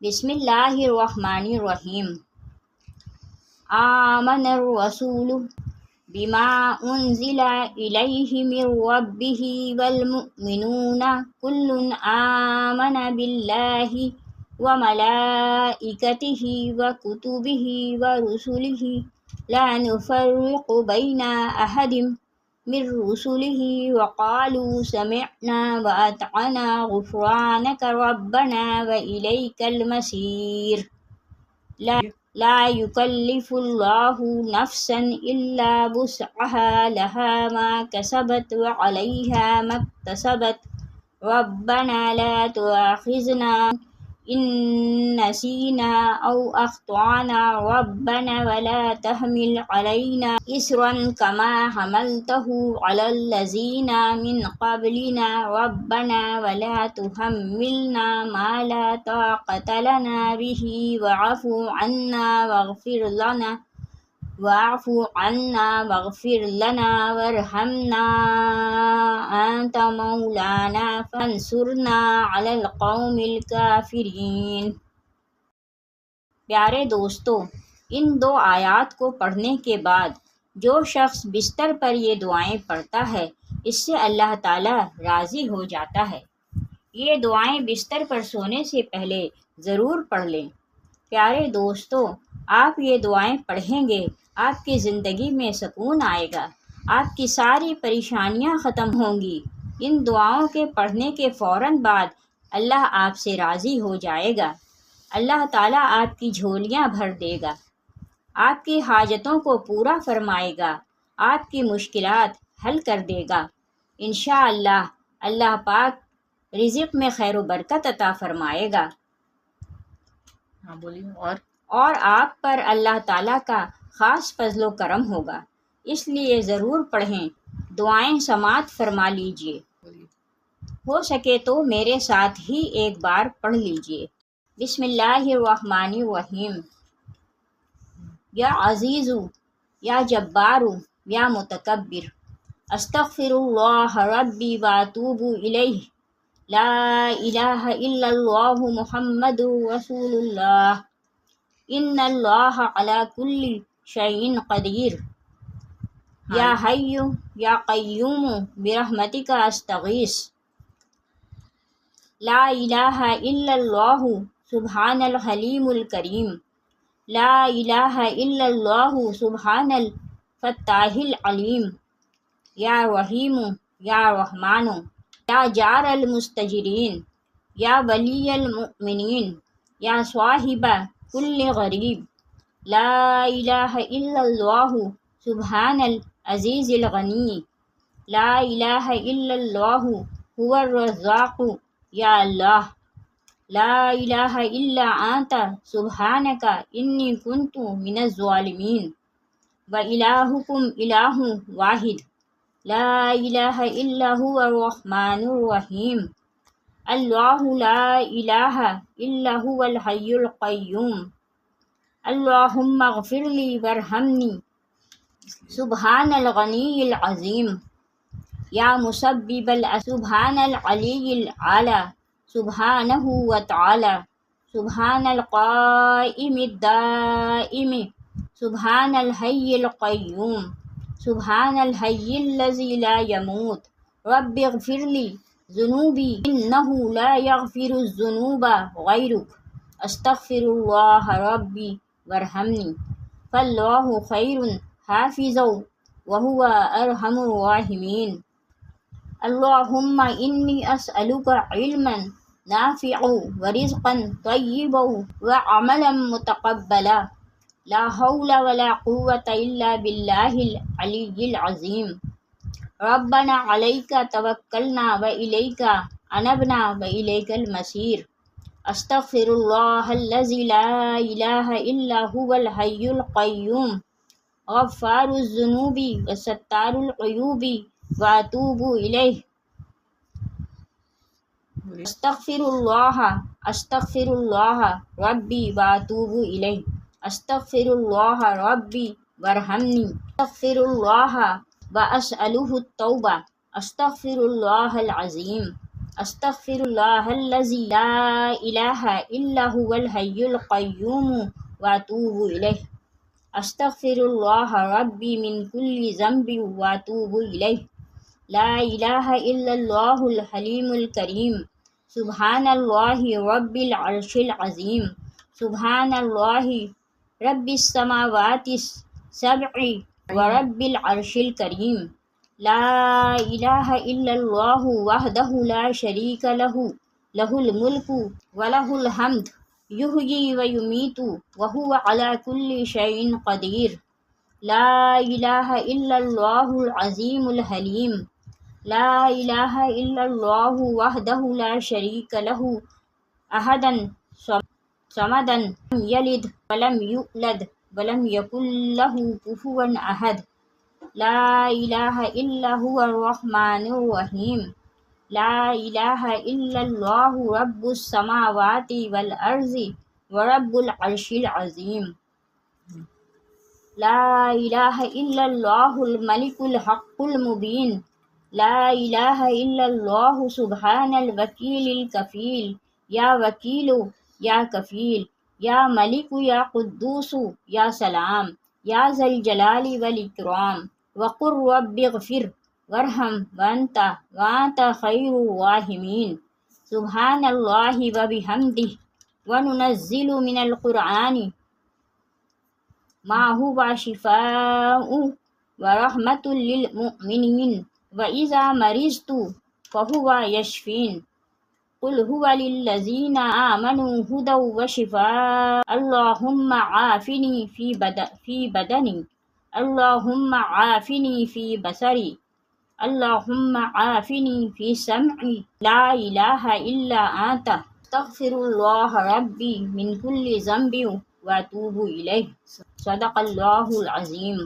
بسم اللہ الرحمن الرحیم۔ آمن الرسول بما انزل الیہ من ربہ والمؤمنون کل آمن باللہ وملائکتہ وکتبہ ورسلہ لا نفرق بین احد من رسلہ وقالوا سمعنا وأطعنا غفرانک ربنا وإلیک المصیر۔ لا یکلف اللہ نفسا الا وسعها لها ما کسبت وعلیہا ما اکتسبت ربنا لا تؤاخذنا ان نسینا او اخطأنا ربنا ولا تحمل علینا اصرا کما حملته علی الذین من قبلنا ربنا ولا تحملنا ما لا طاقة لنا به واعف عنا واغفر لنا وارحمنا انت مولانا فانصرنا علی القوم الکافرین۔ پیارے دوستو، ان دو آیات کو پڑھنے کے بعد جو شخص بستر پر یہ دعائیں پڑھتا ہے اس سے اللہ تعالیٰ راضی ہو جاتا ہے۔ یہ دعائیں بستر پر سونے سے پہلے ضرور پڑھ لیں۔ پیارے دوستو، آپ یہ دعائیں پڑھیں گے، آپ کی زندگی میں سکون آئے گا، آپ کی ساری پریشانیاں ختم ہوں گی۔ ان دعاؤں کے پڑھنے کے فوراً بعد اللہ آپ سے راضی ہو جائے گا۔ اللہ تعالیٰ آپ کی جھولیاں بھر دے گا، آپ کی حاجتوں کو پورا فرمائے گا، آپ کی مشکلات حل کر دے گا۔ انشاءاللہ اللہ پاک رزق میں خیر و برکت عطا فرمائے گا۔ ہاں بولیے۔ اور آپ پر اللہ تعالیٰ کا خاص فضل و کرم ہوگا، اس لیے ضرور پڑھیں، دعائیں سماعت فرما لیجئے۔ ہو سکے تو میرے ساتھ ہی ایک بار پڑھ لیجئے۔ بسم اللہ الرحمن الرحیم۔ یا عزیز، یا جبار، یا متکبر، استغفر اللہ ربی واتوب الیہ، لا الہ الا اللہ محمد رسول اللہ، ان اللہ علی کل شیء قدیر، یا حی یا قیوم برحمتک استغیث، لا الہ الا اللہ سبحان الحلیم الکریم، لا الہ الا اللہ سبحان الفتاح العلیم، یا رحیم یا رحمان، یا جار المستجرین، یا ولی المؤمنین، یا صاحب کل غریب، لا الہ الا اللہ سبحان العزیز الغنی، لا الہ الا اللہ هو الرزاق، یا اللہ، لا الہ الا انت سبحانک انی کنت من الظالمین، وإلہکم الہ واحد، لا الہ الا هو الرحمن الرحیم، اللہ لا الہ الا هو الحی القیوم، اللہم اغفر لی وارحمنی، سبحان الغنی العظیم، یا مسبب سبحان العلی العلی، سبحانہ وتعالی، سبحان القائم الدائم، سبحان الحی القیوم، سبحان الحی الذی لا یموت، رب اغفر لی ذنوبی انہ لا یغفر الذنوب غیرک، استغفر اللہ ربی وارحمنی، فاللہ خیر حافظا وہو ارحم الراحمین۔ اللہم انی اسألک علما نافعا ورزقا طیبا وعملا متقبلا، لا حول ولا قوة الا باللہ العلی العظیم۔ ربنا علیک توکلنا والیک انبنا والیک المصیر، استغفر اللہ الذی لا الہ الا هو الحی القیوم، غفار الذنوب وستار العیوب واتوب الیہ، استغفر اللہ ربی واتوب الیہ، استغفر اللہ ربی وارحمنی، استغفر اللہ واسألہ التوبہ، استغفر اللہ العظیم۔ استغفر اللہ الذی لا الہ الا هو الحی القیوم واتوب الیہ استغفر اللہ ربی من کل ذنب واتوب الیہ لا الہ الا اللہ الحلیم الکریم سبحان اللہ رب العرش العظیم سبحان اللہ رب السماوات السبع ورب العرش الکریم لا الہ الا اللہ وحدہ لا شریک لہ لہ الملک ولہ الحمد یحیی ویمیت وہو علی کل شیء قدیر لا الہ الا اللہ العظیم الحلیم لا الہ الا اللہ وحدہ لا شریک لہ احدا صمدا لم یلد ولم یولد ولم یکن لہ کفوا احد لا الہ الا هو الرحمن الرحیم لا الہ الا اللہ رب السماوات والارض ورب العرش العظیم لا الہ الا اللہ الملک الحق المبین لا الہ الا اللہ سبحان الوکیل الکفیل یا وکیل یا کفیل یا ملک یا قدوس یا سلام یا ذا الجلال والاکرام وقل رب اغفر وارحم وانت خیر الراحمین سبحان اللہ وبحمدہ وننزل من القرآن ما هو شفاء ورحمۃ للمؤمنین وإذا مرضت فهو یشفین قل هو للذین آمنوا هدى وشفاء اللهم عافنی فی بدنی اللهم عافنی فی بصری اللهم عافنی فی سمعی لا الہ الا انت استغفر اللہ ربی من کل ذنب واتوب الیہ صدق اللہ العظیم۔